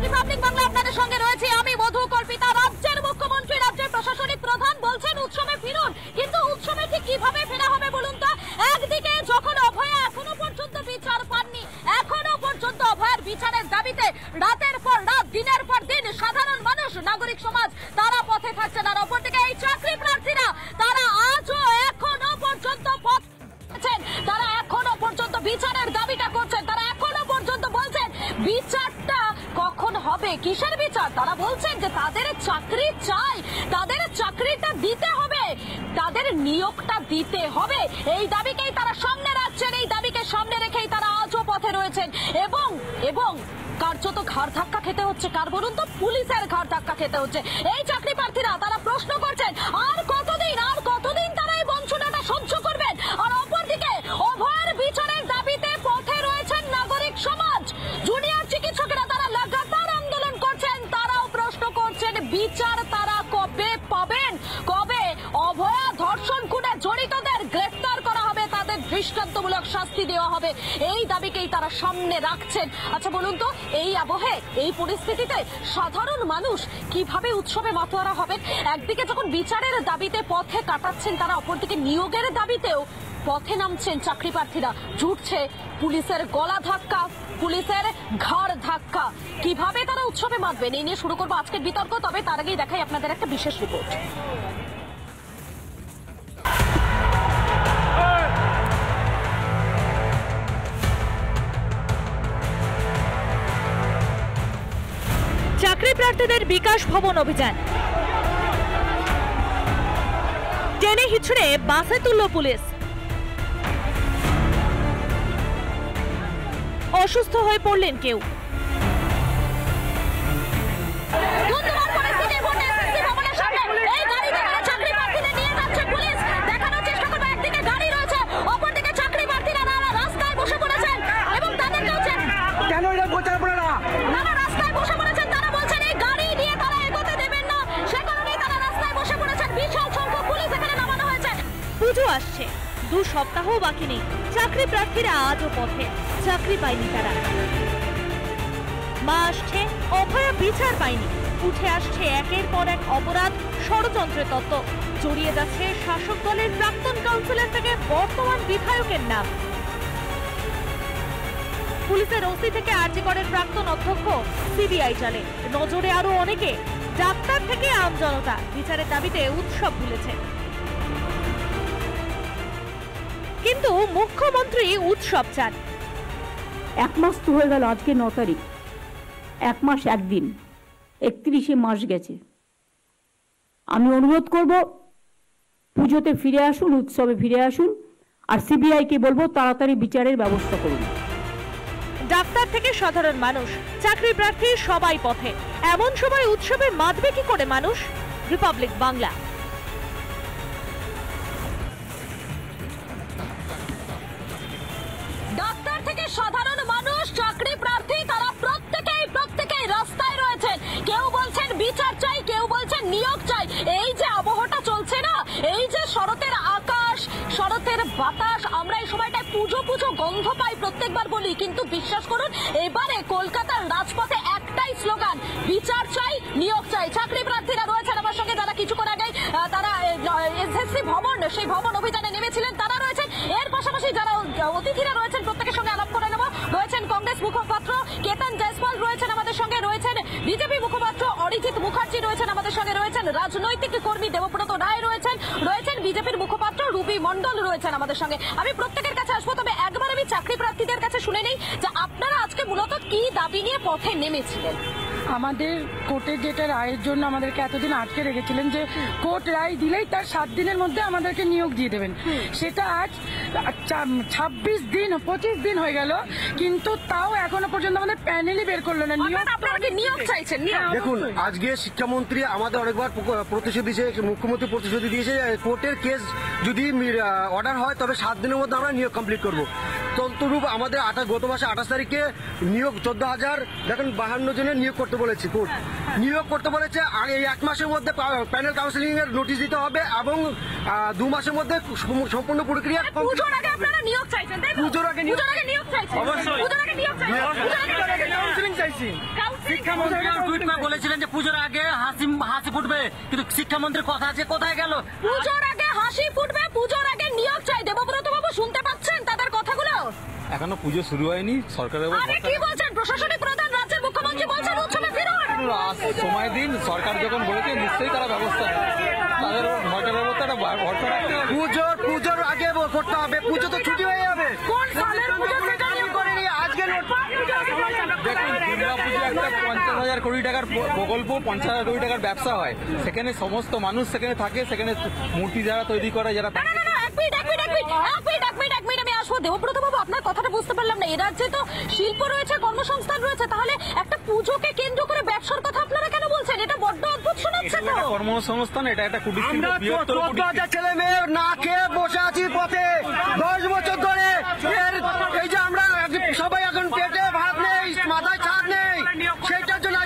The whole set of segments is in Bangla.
রিপাবলিক বাংলা আপনাদের সঙ্গে রয়েছে আমি মধু কল্পিতা। রাজ্যের মুখ্যমন্ত্রী, রাজ্যের প্রশাসনিক প্রধান বলছেন উৎসবে ফিরুন, কিন্তু উৎসবে ঠিক কিভাবে ফেরা হবে বলুন তো? একদিকে যখন অভয়া এখনো পর্যন্ত বিচার পাননি, এখনো পর্যন্ত অভয়ার বিচারের দাবিতে রাতের পর রাত, দিনের পর দিন সাধারণ মানুষ, নাগরিক সমাজ তারা পথে থাকছেন, আর অপরদিকে এই চাকরি প্রার্থীরা তারা আজও এখনো পর্যন্ত পথ, তারা এখনো পর্যন্ত বিচারের দাবিটা করছেন, তারা এখনো পর্যন্ত বলছেন বিচারটা কখন হবে, কিসের বিচার? তারা বলছেন যে তাদের চাকরি চাই, তাদের চাকরিটা দিতে হবে, তাদের নিয়োগটা দিতে হবে। এই দাবিকেই তারা সামনে রাখছেন, এই দাবিকে সামনে রেখেই তারা আজও পথে রয়েছেন এবং কার্যত ঘাড় ধাক্কা খেতে হচ্ছে। কার বলুন তো? পুলিশের ঘাড় ধাক্কা খেতে হচ্ছে। এই চাকরি প্রার্থীরা তারা প্রশ্ন করছেন আর কতদিন তারা এই বঞ্চনাটা সহ্য করবেন? আর অপরদিকে অভয়ের বিচারের দাবিতে পথে রয়েছেন নাগরিক সমাজ, জুনিয়র চিকিৎসকেরা তারা লাগাতার আন্দোলন করছেন, তারাও প্রশ্ন করছেন বিচার তারা কবে পাবেন, কবে অভয়া ধর্ষণ খুনে জড়িতদের গ্রেফতার করা হবে, তাদের দৃষ্টান্তমূলক শাস্তি দেওয়া হবে। এই দাবিকেই তারা সামনে রাখছেন। আচ্ছা বলুন তো, এই আবহে, এই পরিস্থিতিতে সাধারণ মানুষ কিভাবে উৎসবে মাতোয়ারা হবেন? একদিকে যখন বিচারের দাবিতে পথে কাটাচ্ছেন তারা, অপরদিকে নিয়োগের দাবিতেও পথে নামছেন চাকরি প্রার্থীরা। জুটছে পুলিশের গলা ধাক্কা, পুলিশের ঘাড় ধাক্কা। কিভাবে তারা উৎসবে মাতবেন এই নিয়ে শুরু করবো আজকের বিতর্ক। তবে তার আগেই দেখাই আপনাদের একটা বিশেষ রিপোর্ট। চাকরি প্রার্থীদের বিকাশ ভবন অভিযান, টেনে হিচড়ে বাসে তুলল পুলিশ। অসুস্থ হয়ে পড়লেন কেউ। পুজো আসছে, 2 সপ্তাহ বাকি নেই। চাকরি প্রার্থীরা আজও পথে, চাকরি পায়নি তারা। মা আসছে, অভয়া বিচার পায়নি। উঠে আসছে একের পর এক অপরাধ, ষড়যন্ত্রের তত্ত্ব। জড়িয়ে যাচ্ছে শাসক দলের প্রাক্তন কাউন্সিলর থেকে বর্তমান বিধায়কের নাম। পুলিশের ওসি থেকে আরজিকরের প্রাক্তন অধ্যক্ষ, সিবিআই চালে। নজরে আরো অনেকে, ডাক্তার থেকে আম জনতা। বিচারের দাবিতে উৎসব ভুলেছে, কিন্তু মুখ্যমন্ত্রী উৎসব চান। 1 মাস তো হয়ে গেল, আজকে 9 তারিখ, 1 মাস 1 দিন, 31শে মাস গেছে। আমি অনুরোধ করব পুজোতে ফিরে আসুন, উৎসবে ফিরে আসুন, আর সিবিআইকে বলবো তাড়াতাড়ি বিচারের ব্যবস্থা করুন। ডাক্তার থেকে সাধারণ মানুষ, চাকরি প্রার্থী সবাই পথে। এমন সময় উৎসবে মাতবে কি করে মানুষ? রিপাবলিক বাংলা। ডাক্তার থেকে সাধারণ মানুষ, চাকরি প্রার্থী তারা প্রত্যেকেই রাস্তায় রয়েছেন। কেউ বলছেন বিচার চাই, কেউ বলছেন নিয়োগ চাই। এই যে আবহাওয়াটা চলছে না, এই যে শরতের আকাশ, শরতের বাতাস, আমরা এই সময়টায় পুজো গন্ধ পাই, প্রত্যেকবার বলি, কিন্তু বিশ্বাস করুন এবারে কলকাতার রাজপথে একটাই স্লোগান, বিচার চাই, নিয়োগ চাই। চাকরি প্রার্থীরা রয়েছেন আমার সঙ্গে, যারা কিছুক্ষণ আগে তারা এসএসসি ভবন, সেই ভবন অভিযানে নেমেছিলেন, তারা রয়েছেন। এর পাশাপাশি যারা অতিথিরা রয়েছেন প্রত্যেকের সঙ্গে আলাপ করে নেব। রয়েছেন কংগ্রেস মুখপাত্র কেতন জয়সওয়াল, রয়েছেন আমাদের সঙ্গে, রয়েছেন বিজেপি মুখপাত্র অরিজিৎ মুখার্জি, রয়েছেন আমাদের সঙ্গে, রয়েছেন রাজনৈতিক কর্মী দেবব্রত রায়, রয়েছেন বিজেপির মুখপাত্র রুবি মন্ডল, রয়েছেন আমাদের সঙ্গে। আমি প্রত্যেকের কাছে আসবো, তবে একবার আমি চাকরি প্রার্থীদের কাছে শুনে নেই যে আপনারা আজকে মূলত কি দাবি নিয়ে পথে নেমেছিলেন। আমাদের কোর্টের যেটা রায়ের জন্য আমাদেরকে এতদিন আটকে রেখেছিলেন, যে কোর্ট রায় দিলেই তার 7 দিনের মধ্যে আমাদেরকে নিয়োগ দিয়ে দেবেন, সেটা আজ 26 দিন 25 দিন হয়ে গেল, কিন্তু তাও এখনো পর্যন্ত আমাদের প্যানেলই বের করলো না। নিয়োগ চাইছেন? দেখুন, আজকে শিক্ষামন্ত্রী আমাদের অনেকবার প্রতিশ্রুতি দিয়েছে, মুখ্যমন্ত্রী প্রতিশ্রুতি দিয়েছে কোর্টের কেস যদি অর্ডার হয় তবে 7 দিনের মধ্যে আমরা নিয়োগ কমপ্লিট করবো। তন্ত্ররূপ আমাদের গত মাসে 28 তারিখে নিয়োগ 14,000 দেখেন 52 জনের নিয়োগ করতে বলেছে কোর্ট, নিয়োগ করতে বলেছে। এই 1 মাসের মধ্যে প্যানেল কাউন্সিলিং এর নোটিশ দিতে হবে এবং 2 মাসের মধ্যে সম্পূর্ণ প্রক্রিয়া। পুজোর আগে আপনারা নিয়োগ চাইছেন, তাই তো? পুজোর আগে নিয়োগ চাইছেন, অবশ্যই। পুজোর আগে নিয়োগ চাইছেন, কাউন্সিলিং চাইছি। শিক্ষামন্ত্রী টুইট করে বলেছিলেন যে পুজোর আগে হাসি ফুটবে, কিন্তু শিক্ষামন্ত্রীর কথা আছে কোথায় গেল? পুজোর আগে হাসি ফুটবে, পুজোর আগে নিয়োগ চাই। দেবব্রত বাবু শুনতে পাচ্ছেন তাদের কথাগুলো? এখনো পুজো শুরু হয়নি, সরকারের আরে কি বলছেন? প্রশাসনিক প্রধান রাজ্যের মুখ্যমন্ত্রী বলছেন উৎসবে ফিরুন। সময় দিন, সরকার যখন বলেছে নিশ্চয়ই তারা ব্যবস্থা নেবে। তাদের ভরসা ব্যবস্থাটা ভরসা রাখতে হবে। পুজোর আগে করতে হবে, পুজো তো ছুটি হয়ে যাবে। কোন সালের পুজো সেটা নিয়োগ করেনি আজকে দেখুন, দুর্গা পুজো একটা 50,000 কোটি টাকার প্রকল্প, 50,000 কোটি টাকার ব্যবসা হয়। সেখানে সমস্ত মানুষ সেখানে থাকে, সেখানে মূর্তি যারা তৈরি করে, যারা আমি আসবো। দেবব্রত বাবু, আপনার কথাটা বুঝতে পারলাম না। এ রাজ্যে তো শিল্প রয়েছে, কর্মসংস্থান রয়েছে, তাহলে একটা পুজোকে কেন্দ্র করে ব্যবসার কথা আপনারা কেন বলছেন? এটা বড্ড অদ্ভুত শোনাচ্ছে তো। কর্মসংস্থান, এটা একটা কুটির শিল্প, বৃহত্তর কুটির শিল্প। 14,000 ছেলে মেয়ে না খেয়ে বসে আছি পথে 10 বছর ধরে। এই যে আমরা সবাই এখন পেটে ভাত নেই, মাথায় ছাদ নেই, সেইটার জন্য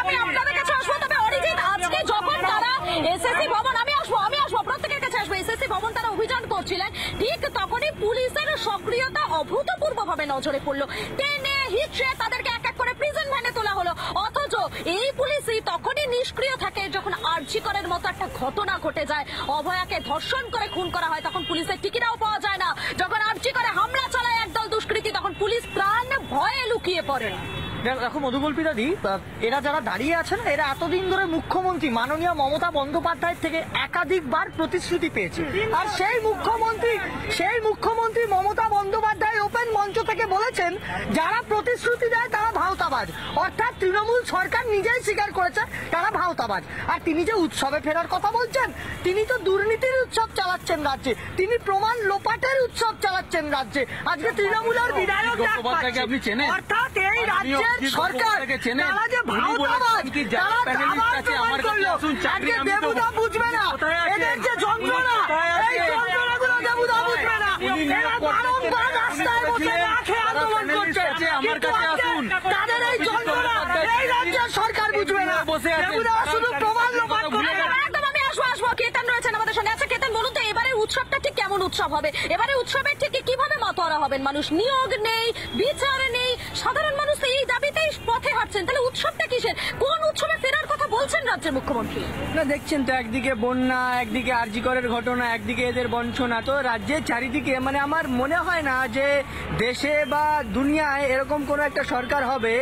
আমি আপনাদের কাছে আসবো। তবে অরিজিৎ, আজকে যখন তারা এসএসসি ভবন, আমি আসবো প্রত্যেকের কাছে আসবো, এসএসসি ভবন তারা অভিযান করছিলেন, ঠিক তখনই পুলিশের সক্রিয়তা অভূতপূর্বভাবে নজরে পড়লো। টেনে হিচড়ে তাদেরকে এক এক করে প্রিজন ভ্যানে তোলা হলো। অথচ এই পুলিশই তখনই নিষ্ক্রিয় থাকে যখন আরজি করের মতো একটা ঘটনা ঘটে যায়, অভয়াকে ধর্ষণ করে খুন করা হয়, তখন পুলিশের টিকিটাও পাওয়া যায় না। যখন আরজি করে হামলা চালায় একদল দুষ্কৃতী, তখন পুলিশ প্রাণ ভয়ে লুকিয়ে পড়ে। দেখো মধুকল্পিতাদি, এরা যারা দাঁড়িয়ে আছে না, এরা এতদিন ধরে মুখ্যমন্ত্রী মাননীয় মমতা বন্দ্যোপাধ্যায়ের থেকে একাধিকবার প্রতিশ্রুতি পেয়েছে। আর সেই মুখ্যমন্ত্রী মমতা বন্দ্যোপাধ্যায় ওপেন মঞ্চ থেকে বলেছেন যারা প্রতিশ্রুতি দেয় তারা ভাওতাবাজ, অর্থাৎ তৃণমূল সরকার নিজেই স্বীকার করেছে তারা ভাওতাবাজ। আর তিনি যে উৎসবে ফেরার কথা বলছেন, তিনি তো দুর্নীতির উৎসব চালাচ্ছেন রাজ্যে, তিনি প্রমাণ লোপাটের উৎসব চালাচ্ছেন রাজ্যে। আজকে তৃণমূলের বিধায়ক আপনি চেনেন? অর্থাৎ এই রাজ্যের সরকার তারা যে ভাওতাবাজ, তারা আবার প্রমাণ করলো। আজকে দেবুদা বুঝবে না এদের যে যন্ত্রণা, এই যন্ত্রণাগুলো দেবুদা বুঝবে না। এরা বারংবার রাস্তায় বসে না খেয়ে আন্দোলন করছে, কিন্তু তাদের এই যন্ত্রণা এই রাজ্যের সরকার বুঝবে না। দেবুদা শুধু প্রমাণ লোপাট করে। একদম, আমি আসবো। কেতন রয়েছেন আমাদের সঙ্গে। আচ্ছা কেতন, বলুন তো এবারের উৎসবটা ঠিক কেমন উৎসব হবে? এবারে উৎসবের ঠিক কিভাবে মাতোয়ারা হবেন মানুষ? নিয়োগ নেই, বিচার নেই, সাধারণ মানুষ এই দাবিতেই পথে হাঁটছেন, তাহলে উৎসবটা কিসের? কোন উৎসবে ফেরার কথা বলছেন রাজ্যের মুখ্যমন্ত্রী? না, দেখছেন তো, একদিকে বন্যা, একদিকে আরজি করের ঘটনা, একদিকে এদের বঞ্চনা। তো রাজ্যের চারিদিকে মানে আমার মনে হয় না যে দেশে বা দুনিয়ায় এরকম কোন একটা সরকার হবে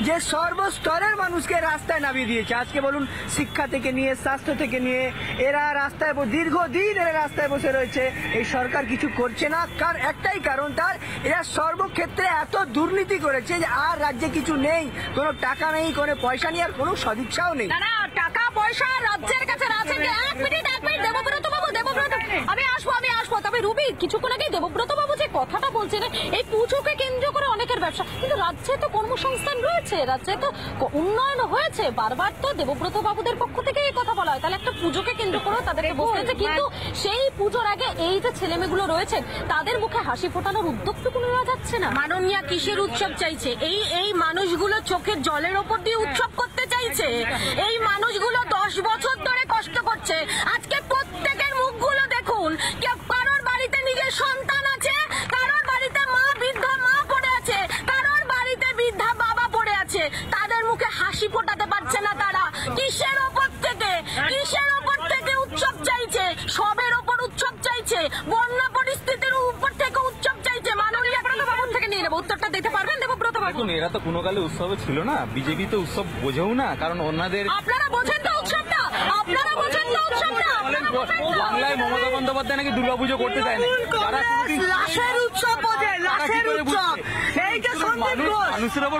যে সর্বস্তরের মানুষকে রাস্তায় নামিয়ে দিয়েছে। আজকে বলুন, শিক্ষা থেকে নিয়ে স্বাস্থ্য থেকে নিয়ে এরা রাস্তায় দীর্ঘদিন এরা রাস্তায় বসে রয়েছে। এই সরকার কিছু করছে না, কারণ একটাই কারণ, তার এরা সর্বক্ষেত্রে এত দুর্নীতি করেছে যে আর রাজ্যে কিছু নেই, কোনো টাকা নেই, কোনো পয়সা নেই, আর কোনো সদিচ্ছাও নেই। না, টাকা পয়সা রাজ্যের কাছে আছে। এক মিনিট দেবব্রত বাবু, আমি আসবো। তবে রুবি, কিছুক্ষণ আগেই দেবব্রত বাবু যে কথাটা বলছিলেন, এই পুজোকে কেন্দ্র করে অনেকের ব্যবসা, কিন্তু রাজ্যে তো কর্মসংস্থান রয়েছে, রাজ্যে তো উন্নয়ন হয়েছে। বারবার তো দেবব্রত বাবুদের পক্ষ থেকে এই কথা বলা হয়, তাহলে একটা পুজোকে কেন্দ্র করে তাদেরকে বলতেছে, কিন্তু সেই পুজোর আগে এই যে ছেলেমেয়েগুলো রয়েছে তাদের মুখে হাসি ফোটানোর উদ্যোগটুকু নেওয়া যাচ্ছে না। মাননীয়া কিসের উৎসব চাইছে? এই মানুষগুলো চোখের জলের ওপর দিয়ে উৎসব করতে চাইছে। এই মানুষগুলো 10 বছর ধরে কষ্ট করছে। আজকে প্রত্যেকের মুখগুলো দেখুন, কারোর বাড়িতে নিজের সন্তান আছে, কারোর বাড়িতে বৃদ্ধা মা পড়ে আছে, কারোর বাড়িতে বৃদ্ধা বাবা পড়ে আছে, তাদের মুখে হাসি ফোটাতে পারছে না তারা। কিসের ওপর থেকে উৎসব চাইছে? সবের ওপর উৎসব চাইছে, বন্যা পরিস্থিতির উপর থেকে উৎসব চাইছে। মাননীয় বাবুর থেকে নিয়ে নেবো, উত্তরটা দিতে পারবেন দেবব্রত বাবু? দেখুন, এরা তো কোনো কালে উৎসবে ছিল না, বিজেপি তো উৎসব বোঝেও না, কারণ ওনাদের আপনারা বোঝেন তো উৎসবটা? বাংলায় মমতা বন্দ্যোপাধ্যায় নাকি দুর্গাপুজো করতে দেয় না। লাশের উৎসব বোঝে, লাশের উৎসব। এই যে সন্দীপ ঘোষ,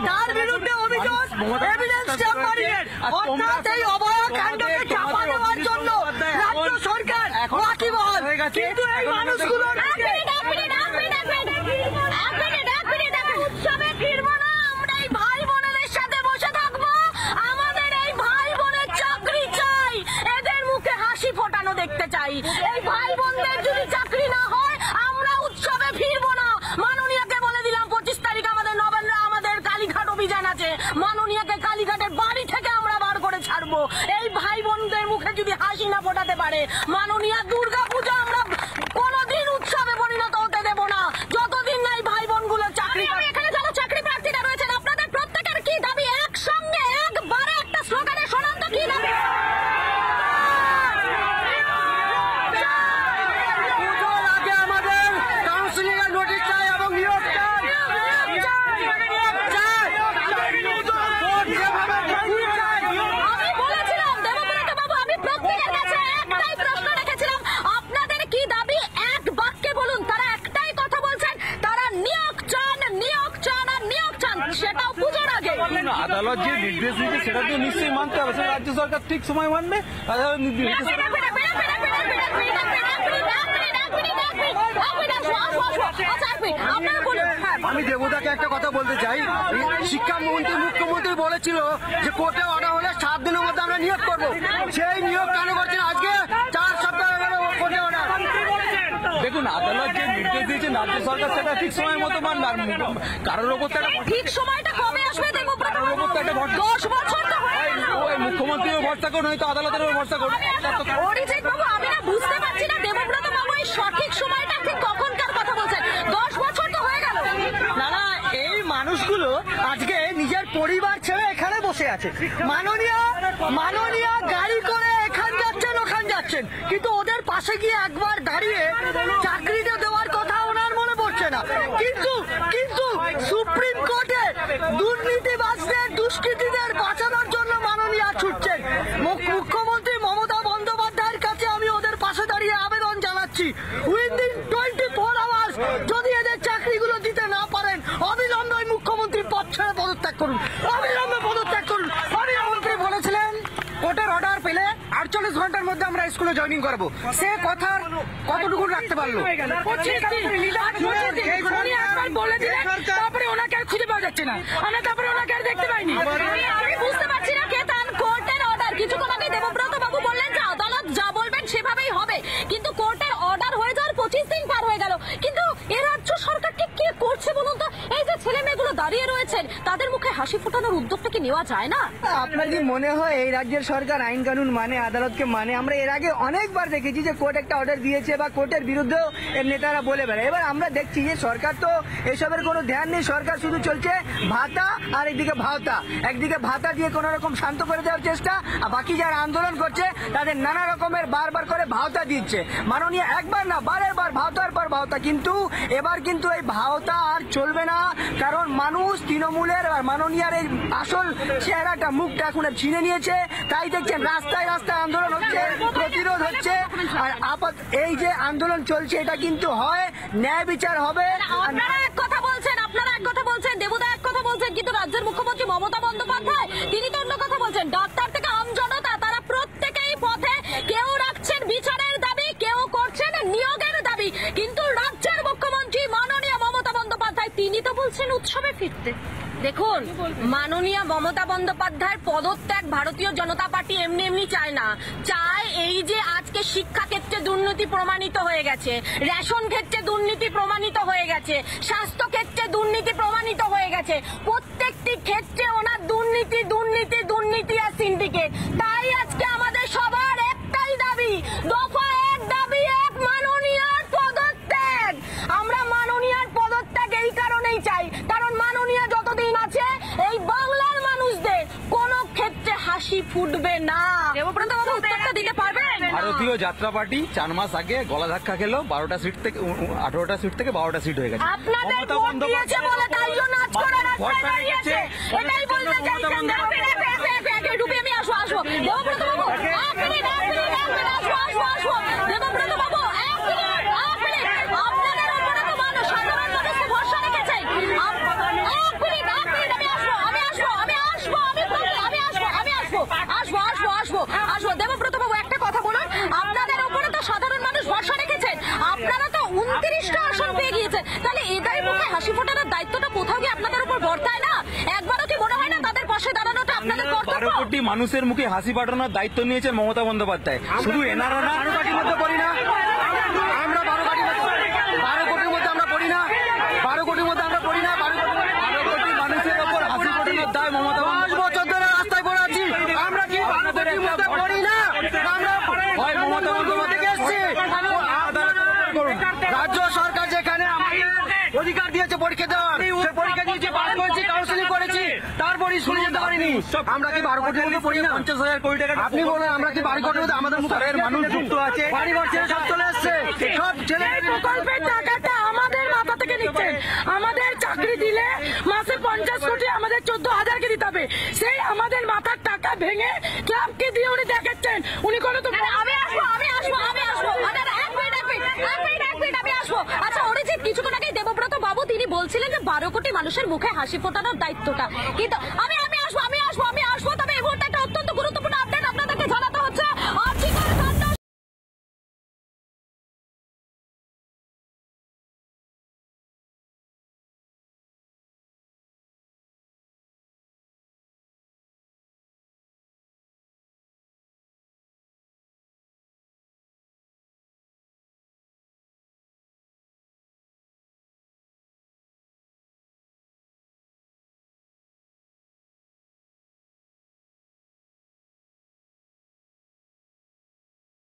তার বিরুদ্ধে অভিযোগ, এভিডেন্স টেম্পারিং, অর্থাৎ এই অভয়া কাণ্ডকে চাপা দেওয়ার জন্য রাজ্য সরকার ওয়াকিবহাল। কিন্তু এই মানুষগুলো উৎসবে ফিরবো না, আমরা এই ভাই বোনেদের সাথে বসে থাকবো। আমাদের এই ভাই বোনের চাকরি চাই, এদের মুখে হাসি ফোটানো দেখতে চাই। এই ভাই বোনদের যদি চাকরি না হয় আমরা উৎসবে ফিরবো না। মাননীয়কে পারে। মাননীয় দুর্গা পূজা আমরা কোনোদিন উৎসবে পরিণত হতে দেব না যতদিন না এই ভাই বোনগুলো চাকরি পাবে। এখানে যারা চাকরি প্রার্থীরা রয়েছেন আপনাদের প্রত্যেকের কি দাবি? একসঙ্গে একবারে একটা স্লোগানে শোনান তো কি দাবি? আদালত যে নির্দেশ দিয়েছে সেটা তো নিশ্চয়ই মানতে হবে, সেটা রাজ্য সরকার ঠিক সময় মানবে। আদালত আমি দেবদাকে একটা কথা বলতে চাই, শিক্ষামন্ত্রী মুখ্যমন্ত্রী বলেছিল যে কোর্টে অর্ডার হলে 7 দিনের মধ্যে আমরা নিয়োগ করবো, সেই নিয়োগ কেন করছেন আজকে 4 সপ্তাহ কোর্টে অর্ডার? দেখুন, আদালত যে নির্দেশ দিয়েছে রাজ্য সরকার সেটা ঠিক সময় মতো মানবে। কারোর ওপর ঠিক সময়টা কবে আসবে? কারোর ওপর তো একটা 10 বছর তো হয়ে গেল। মুখ্যমন্ত্রীও ভরসা করুন, হয়তো আদালতেরও ভরসা করুন। অরিজিৎ বাবু, আমি না বুঝতে পারছি না দেবব্রত বাবু এই সঠিক সময়টা ঠিক কখনকার কথা বলছেন? 10 বছর তো হয়ে গেল। না না, এই মানুষগুলো আজকে নিজের পরিবার ছেড়ে এখানে বসে আছে। মাননীয় গাড়ি করে এখান যাচ্ছেন ওখান যাচ্ছেন, কিন্তু ওদের পাশে গিয়ে একবার দাঁড়িয়ে চাকরিটা দেওয়ার কথা ওনার মনে পড়ছে না। কিন্তু সুপ্রিম কোর্টে দুর্নীতিবাজদের দুষ্কৃতীদের বাঁচানোর জন্য মাননীয় ছুটছেন। মুখ্যমন্ত্রী মমতা বন্দ্যোপাধ্যায়ের কাছে আমি ওদের পাশে দাঁড়িয়ে আবেদন জানাচ্ছি, উইদিন 24 আওয়ার্স যদি এদের চাকরিগুলো দিতে না পারেন অবিলম্বে মুখ্যমন্ত্রী পদ ছেড়ে পদত্যাগ করুন, অবিলম্বে পদত্যাগ করুন। মুখ্যমন্ত্রী বলেছিলেন কোর্টের অর্ডার পেলে 48 ঘন্টার মধ্যে আমরা স্কুলে জয়েনিং করবো, সে কথার কতটুকু রাখতে পারলো? বলে দিলেন, তারপরে ওনাকে আর খুঁজে পাওয়া যাচ্ছে না, আমরা তারপরে ওনাকে আর দেখতে পাইনি। আমি বুঝতে পারছি না কেতান কোর্টের অর্ডার। কিছুক্ষণ আগে দেবব্রত বাবু বললেন যে আদালত যা বলবেন সেভাবেই হবে, কিন্তু কোর্টের অর্ডার হয়ে যাওয়ার 25 দিন পার হয়ে গেল। কিন্তু এ রাজ্য সরকার ঠিক কি করছে বলুন তো? এই যে ছেলে মেয়েগুলো দাঁড়িয়ে রয়েছেন তাদের মুখে হাসি ফোটানোর উদ্যোগটা কি নেওয়া যায় না? আপনার কি মনে হয় এই রাজ্যের সরকার আইন কানুন মানে, আদালতকে মানে? আমরা এর আগে অনেকবার দেখেছি যে কোর্ট একটা অর্ডার দিয়েছে বা কোর্টের বিরুদ্ধেও এর নেতারা বলে বেড়ায়। এবার আমরা দেখছি যে সরকার তো এসবের কোনো ধ্যান নেই, সরকার শুধু চলছে ভাতা আর একদিকে ভাওতা। একদিকে ভাতা দিয়ে কোন রকম শান্ত করে দেওয়ার চেষ্টা, আর বাকি যারা আন্দোলন করছে তাদের নানা রকমের বারবার করে ভাওতা দিচ্ছে। মাননীয় একবার না বারের বার ভাওতার পর ভাওতা, কিন্তু এবার কিন্তু এই ভাওতা আর চলবে না, কারণ মানুষ তৃণমূলের আর মাননীয়ার এই আসল চেহারাটা মুখটা এখন ছিনে নিয়েছে। তাই দেখছেন রাস্তায় রাস্তায় আন্দোলন হচ্ছে, প্রতিরোধ হচ্ছে, আর এই যে আন্দোলন চলছে এটা কিন্তু হয় ন্যায় বিচার হবে। আপনারা এক কথা বলছেন, দেবুদা এক কথা বলছেন, কিন্তু রাজ্যের মুখ্যমন্ত্রী মমতা বন্দ্যোপাধ্যায় তিনি তো অন্য কথা বলছেন। ডাক্তার থেকে আম জনতা তারা প্রত্যেকেই পথে, কেউ রাখছেন বিচারের দাবি, কেউ করছেন নিয়োগের দাবি, কিন্তু রাজ্যের মুখ্যমন্ত্রী মাননীয় মমতা বন্দ্যোপাধ্যায় তিনি তো বলছেন উৎসবে ফিরতে। দেখুন, মাননীয় মমতা বন্দ্যোপাধ্যায়ের পদত্যাগ ভারতীয় জনতা পার্টি এমনি এমনি চায় না। চায় এই যে আজকে শিক্ষা ক্ষেত্রে দুর্নীতি প্রমাণিত হয়ে গেছে, রেশন ক্ষেত্রে দুর্নীতি প্রমাণিত হয়ে গেছে, স্বাস্থ্য ক্ষেত্রে দুর্নীতি প্রমাণিত হয়ে গেছে, প্রত্যেকটি ক্ষেত্রে ওনার দুর্নীতি দুর্নীতি দুর্নীতি আর সিন্ডিকেট। তাই আজকে আমাদের সবার একটাই দাবি, দফা এক দাবি এক, মাননীয়ার পদত্যাগ। আমরা মাননীয়ার পদত্যাগ এই কারণেই চাই, কারণ মাননীয় যতদিন আছে এই বাংলার মানুষদের কোন ক্ষেত্রে হাসি ফুটবে না। দেবব্রত বাবু উত্তরটা দিতে পারবেন? ভারতীয় যাত্রা পার্টি 4 মাস আগে গলা ধাক্কা খেলো, 18টা সিট থেকে 12টা সিট হয়ে গেছে। আপনাদের ভোট দিয়েছে বলে তাই জন্য আজ করে রাস্তায় দাঁড়িয়েছে, এটাই বলতে চাইছেন। ডুবে আমি আসবো দেবব্রত বাবু, এক মিনিট আসবো দেবব্রত বাবু, এক মিনিট আপনাদের উপরে তো মানুষ, সাধারণ মানুষ তো ভরসা রেখেছে। এক মিনিট আসবো দেবব্রত বাবু, একটা কথা বলুন, আপনাদের উপরে তো সাধারণ মানুষ ভরসা রেখেছেন, আপনারা তো 29টা আসন পেয়ে গিয়েছেন, তাহলে এটাই মুখে হাসি ফোটানোর দায়িত্বটা কোথাও গিয়ে আপনাদের উপর বর্তায় না? একবারও কি মনে হয় না তাদের পাশে দাঁড়ানোটা আপনাদের কর্তব্য? 12 কোটি মানুষের মুখে হাসি পাঠানোর দায়িত্ব নিয়েছেন মমতা বন্দ্যোপাধ্যায়। শুধু এনারা না, 12 কোটির মধ্যে পড়ি না আমরা, 12 কোটির মধ্যে আমরা পড়ি না, 12 কোটির মধ্যে আমরা পড়ি না। 12 কোটি মানুষের ওপর হাসি পাঠানোর দায় মমতা 5 বছর ধরে রাস্তায় পড়ে আছি আমরা, কি 12 কোটির মধ্যে পড়ি না? আমরা হয় মমতা আমরা স্কুলে যেতে পারিনি। আমরা কি 12 কোটির মধ্যে পড়ি না? 50,000 কোটি টাকা আপনি বলেন আমরা কি 12 কোটির মধ্যে? আমাদের শহরের মানুষ যুক্ত আছে, পরিবার ছেড়ে সব চলে এসছে, সব ছেলে এই প্রকল্পের টাকাটা আমাদের মাথা থেকে নিচ্ছেন। আমাদের চাকরি দিলে মাসে 50 কোটি আমাদের 14,000কে দিতে হবে। সেই আমাদের মাথার টাকা ভেঙে ক্লাবকে দিয়ে উনি দেখাচ্ছেন উনি কোনো তো আমি আসবো আমি আসবো আরে এক মিনিট আমি আসবো। আচ্ছা অরিজিৎ, কিছুক্ষণ আগে দেবব্রত বাবু তিনি বলছিলেন যে 12 কোটি মানুষের মুখে হাসি ফোটানোর দায়িত্বটা, কিন্তু আমি আসবো